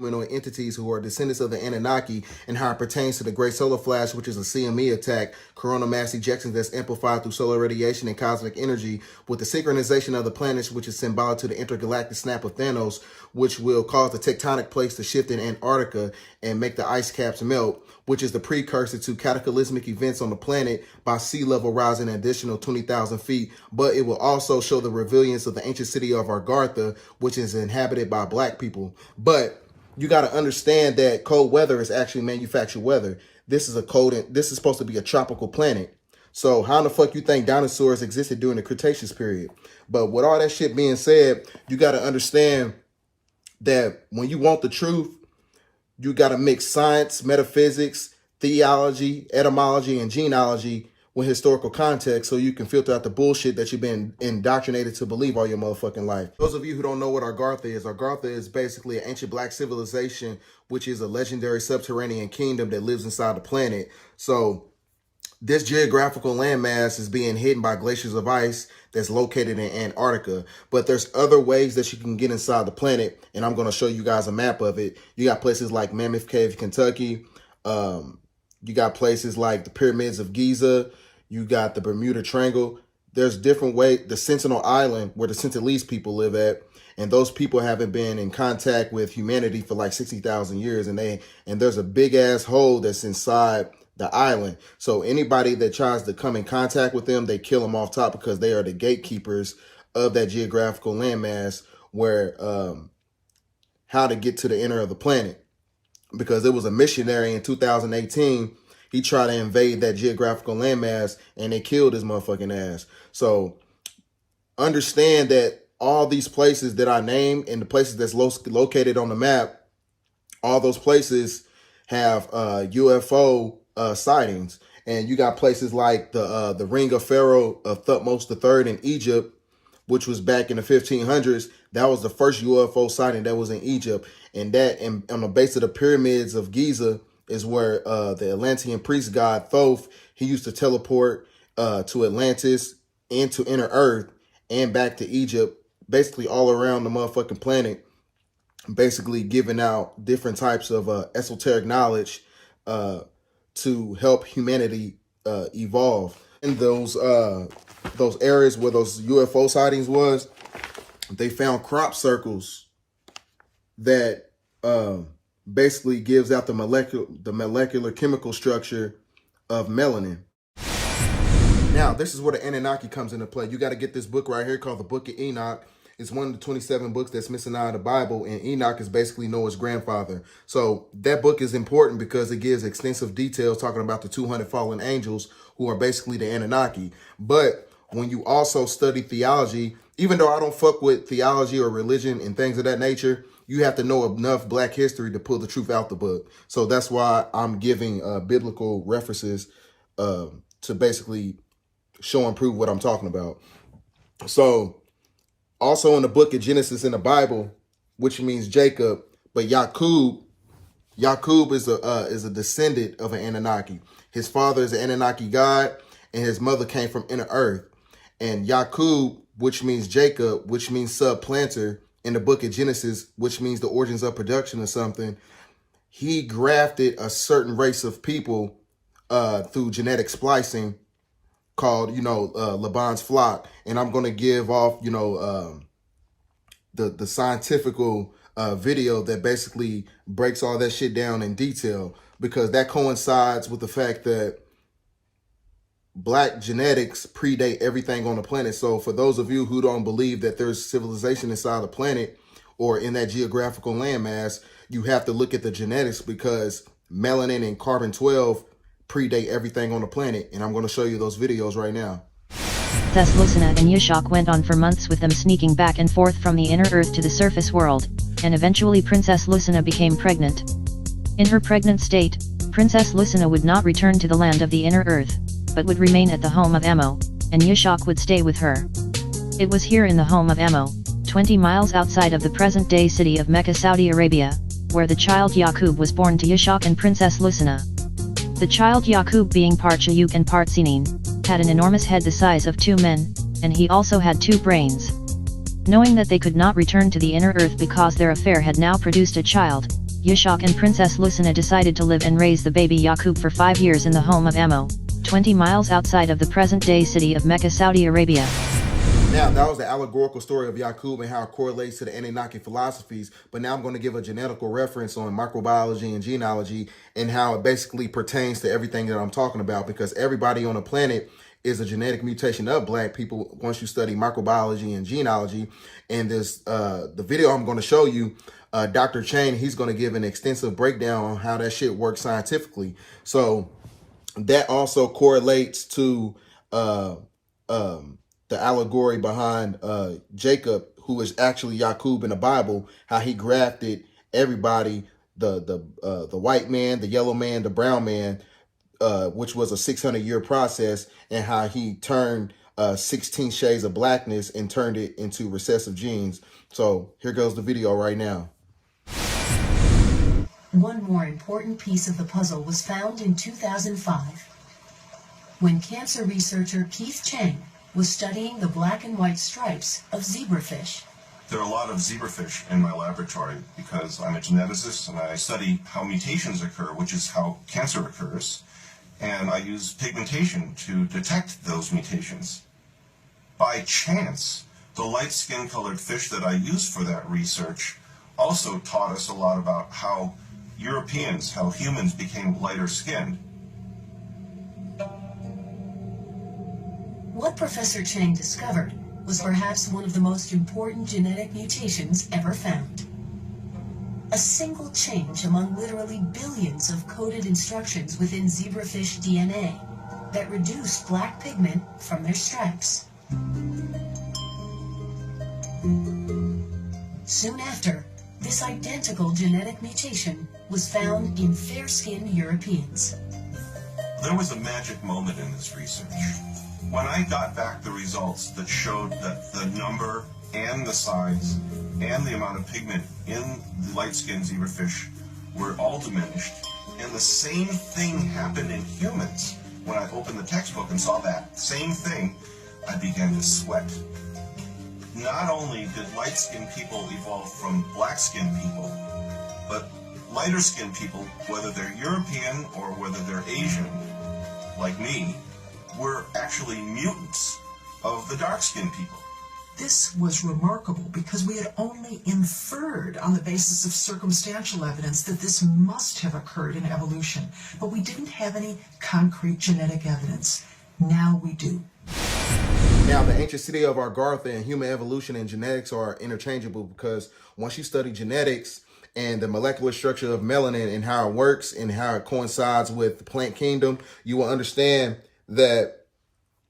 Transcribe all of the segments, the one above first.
entities who are descendants of the Anunnaki, and how it pertains to the Great Solar Flash, which is a CME attack, coronal mass ejections that's amplified through solar radiation and cosmic energy, with the synchronization of the planets, which is symbolic to the intergalactic snap of Thanos, which will cause the tectonic plates to shift in Antarctica and make the ice caps melt, which is the precursor to cataclysmic events on the planet by sea level rising an additional 20,000 feet. But it will also show the resilience of the ancient city of Argartha, which is inhabited by black people. But you got to understand that cold weather is actually manufactured weather. This is supposed to be a tropical planet. So how in the fuck you think dinosaurs existed during the Cretaceous period? But with all that shit being said, you got to understand that when you want the truth, you got to mix science, metaphysics, theology, etymology, and genealogy with historical context so you can filter out the bullshit that you've been indoctrinated to believe all your motherfucking life. Those of you who don't know what Argartha is basically an ancient black civilization, which is a legendary subterranean kingdom that lives inside the planet. So this geographical landmass is being hidden by glaciers of ice that's located in Antarctica. But there's other ways that you can get inside the planet, and I'm going to show you guys a map of it. You got places like Mammoth Cave, Kentucky. You got places like the Pyramids of Giza. You got the Bermuda Triangle. There's different ways. The Sentinel Island, where the Sentinelese people live at, and those people haven't been in contact with humanity for like 60,000 years, and there's a big ass hole that's inside the island. So anybody that tries to come in contact with them, they kill them off top because they are the gatekeepers of that geographical landmass where how to get to the inner of the planet. Because it was a missionary in 2018, he tried to invade that geographical landmass and they killed his motherfucking ass. So understand that all these places that I named and the places that's located on the map, all those places have UFO sightings. And you got places like the Ring of Pharaoh of Thutmose III in Egypt, which was back in the 1500s. That was the first UFO sighting that was in Egypt. And on the base of the pyramids of Giza is where the Atlantean priest god Thoth, he used to teleport to Atlantis and to inner Earth and back to Egypt, basically all around the motherfucking planet, basically giving out different types of esoteric knowledge to help humanity evolve. In those areas where those UFO sightings was, they found crop circles that basically gives out the molecular chemical structure of melanin. Now, this is where the Anunnaki comes into play. You got to get this book right here called the Book of Enoch. It's one of the 27 books that's missing out of the Bible, and Enoch is basically Noah's grandfather. So that book is important because it gives extensive details talking about the 200 fallen angels who are basically the Anunnaki. But when you also study theology, even though I don't fuck with theology or religion and things of that nature, you have to know enough black history to pull the truth out the book. So that's why I'm giving biblical references to basically show and prove what I'm talking about. So also in the book of Genesis in the Bible, which means Jacob, but Yaqub is a descendant of an Anunnaki. His father is an Anunnaki god, and his mother came from inner earth. And Yaqub, which means Jacob, which means subplanter, in the book of Genesis, which means the origins of production or something, he grafted a certain race of people through genetic splicing called, Laban's flock. And I'm going to give off, the scientifical video that basically breaks all that shit down in detail, because that coincides with the fact that black genetics predate everything on the planet. So for those of you who don't believe that there's civilization inside the planet or in that geographical landmass, you have to look at the genetics, because melanin and carbon-12 predate everything on the planet. And I'm going to show you those videos right now. Thus Lucina and Yushak went on for months, with them sneaking back and forth from the inner earth to the surface world, and eventually Princess Lucina became pregnant. In her pregnant state, Princess Lucina would not return to the land of the inner earth, but would remain at the home of Emo, and Yushak would stay with her. It was here in the home of Emo, 20 miles outside of the present-day city of Mecca, Saudi Arabia, where the child Yaqub was born to Yushak and Princess Lucina. The child Yaqub, being part Shayuk and part Sinin, had an enormous head the size of 2 men, and he also had 2 brains. Knowing that they could not return to the inner earth because their affair had now produced a child, Yashak and Princess Lucina decided to live and raise the baby Yaqub for 5 years in the home of Ammo, 20 miles outside of the present-day city of Mecca, Saudi Arabia. Now, that was the allegorical story of Yaqub and how it correlates to the Anunnaki philosophies, but now I'm going to give a genetical reference on microbiology and genealogy and how it basically pertains to everything that I'm talking about, because everybody on the planet is a genetic mutation of black people once you study microbiology and genealogy. And this, the video I'm going to show you, Dr. Chain, he's going to give an extensive breakdown on how that shit works scientifically. So that also correlates to the allegory behind Jacob, who is actually Yaqub in the Bible, how he grafted everybody, the white man, the yellow man, the brown man, which was a 600-year process, and how he turned 16 shades of blackness and turned it into recessive genes. So here goes the video right now. One more important piece of the puzzle was found in 2005, when cancer researcher Keith Chang was studying the black and white stripes of zebrafish. There are a lot of zebrafish in my laboratory because I'm a geneticist and I study how mutations occur, which is how cancer occurs, and I use pigmentation to detect those mutations. By chance, the light skin-colored fish that I used for that research also taught us a lot about how Europeans, how humans became lighter skinned. What Professor Chang discovered was perhaps one of the most important genetic mutations ever found. A single change among literally billions of coded instructions within zebrafish DNA that reduced black pigment from their stripes. Soon after, this identical genetic mutation was found in fair-skinned Europeans. There was a magic moment in this research. When I got back the results that showed that the number and the size and the amount of pigment in the light-skinned zebrafish were all diminished, and the same thing happened in humans. When I opened the textbook and saw that same thing, I began to sweat. Not only did light-skinned people evolve from black-skinned people, but lighter-skinned people, whether they're European or whether they're Asian, like me, were actually mutants of the dark-skinned people. This was remarkable because we had only inferred on the basis of circumstantial evidence that this must have occurred in evolution, but we didn't have any concrete genetic evidence. Now we do. Now, the ancient city of Argartha and human evolution and genetics are interchangeable, because once you study genetics and the molecular structure of melanin and how it works and how it coincides with the plant kingdom, you will understand that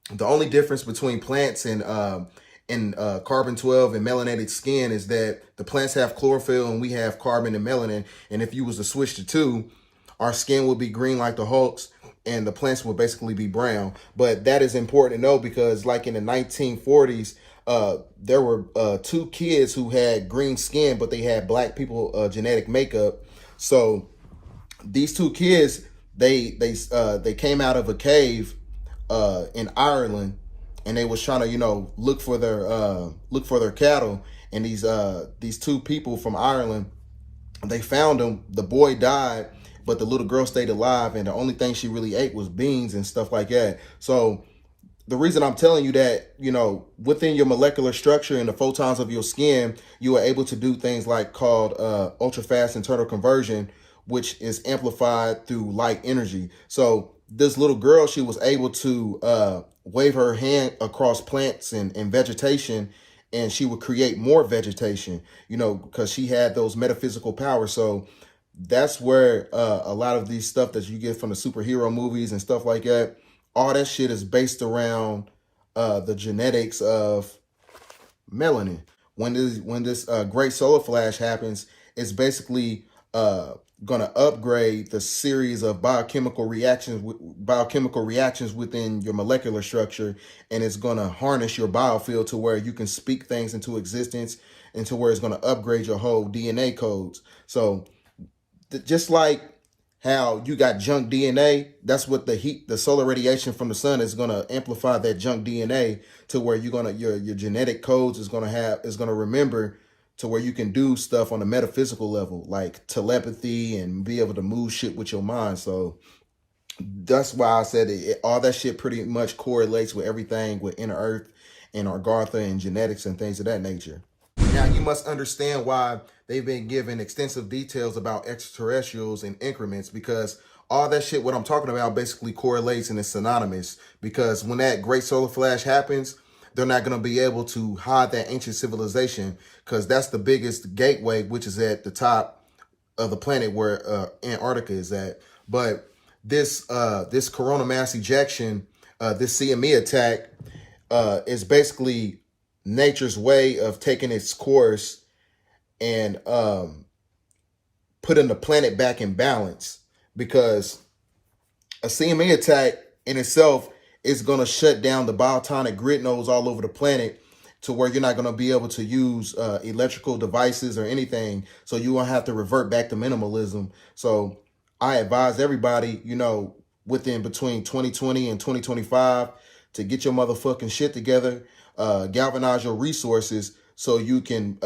the only difference between plants and carbon-12 and melanated skin is that the plants have chlorophyll and we have carbon and melanin. And if you was to switch the two, our skin would be green like the Hulk's and the plants would basically be brown. But that is important to know because, like in the 1940s, there were 2 kids who had green skin, but they had black people genetic makeup. So these 2 kids, they came out of a cave in Ireland, and they was trying to, look for their cattle. And these 2 people from Ireland, they found them. The boy died, but the little girl stayed alive, and the only thing she really ate was beans and stuff like that. So the reason I'm telling you that, within your molecular structure and the photons of your skin, you are able to do things like called ultra fast internal conversion, which is amplified through light energy. So this little girl, she was able to wave her hand across plants and vegetation, and she would create more vegetation, because she had those metaphysical powers. So that's where a lot of these stuff that you get from the superhero movies and stuff like that, all that shit is based around the genetics of melanin. When this great solar flash happens, it's basically going to upgrade the series of biochemical reactions within your molecular structure, and it's going to harness your biofield to where you can speak things into existence, and to where it's going to upgrade your whole DNA codes. So just like how you got junk DNA, that's what the solar radiation from the sun is going to amplify that junk DNA to where your genetic codes is going to remember to where you can do stuff on a metaphysical level, like telepathy and be able to move shit with your mind. So that's why I said all that shit pretty much correlates with everything with inner earth and Argartha and genetics and things of that nature. Now, you must understand why they've been given extensive details about extraterrestrials in increments, because all that shit, what I'm talking about, basically correlates and is synonymous. Because when that great solar flash happens, they're not going to be able to hide that ancient civilization, because that's the biggest gateway, which is at the top of the planet where Antarctica is at. But this corona mass ejection, this CME attack, is basically nature's way of taking its course and putting the planet back in balance, because a CME attack in itself is going to shut down the biotonic grid nodes all over the planet, to where you're not going to be able to use electrical devices or anything. So you won't have to revert back to minimalism. So I advise everybody, within between 2020 and 2025 to get your motherfucking shit together, galvanize your resources, so you can,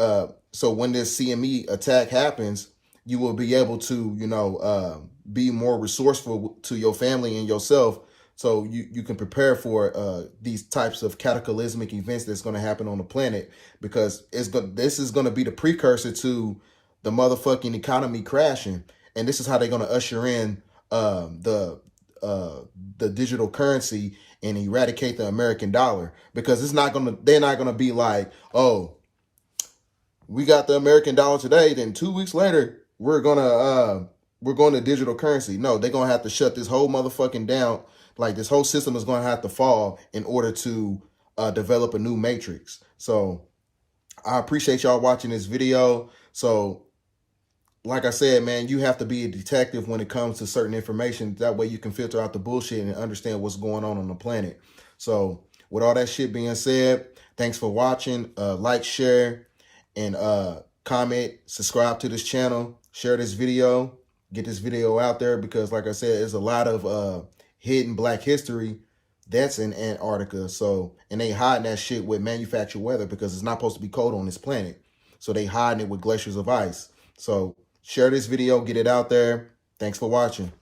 so when this CME attack happens, you will be able to, be more resourceful to your family and yourself, so you can prepare for these types of cataclysmic events that's going to happen on the planet, because this is going to be the precursor to the motherfucking economy crashing, and this is how they're going to usher in the digital currency and eradicate the American dollar, because they're not gonna be like, oh, we got the American dollar today, then 2 weeks later we're going to digital currency. No, they're gonna have to shut this whole motherfucking down. Like, this whole system is gonna have to fall in order to develop a new matrix. So I appreciate y'all watching this video. So like I said, man, you have to be a detective when it comes to certain information. That way you can filter out the bullshit and understand what's going on the planet. So with all that shit being said, thanks for watching. Like, share, and comment, subscribe to this channel, share this video, get this video out there, because like I said, there's a lot of hidden Black history that's in Antarctica. So, and they hiding that shit with manufactured weather, because it's not supposed to be cold on this planet. So they hiding it with glaciers of ice. So share this video, get it out there. Thanks for watching.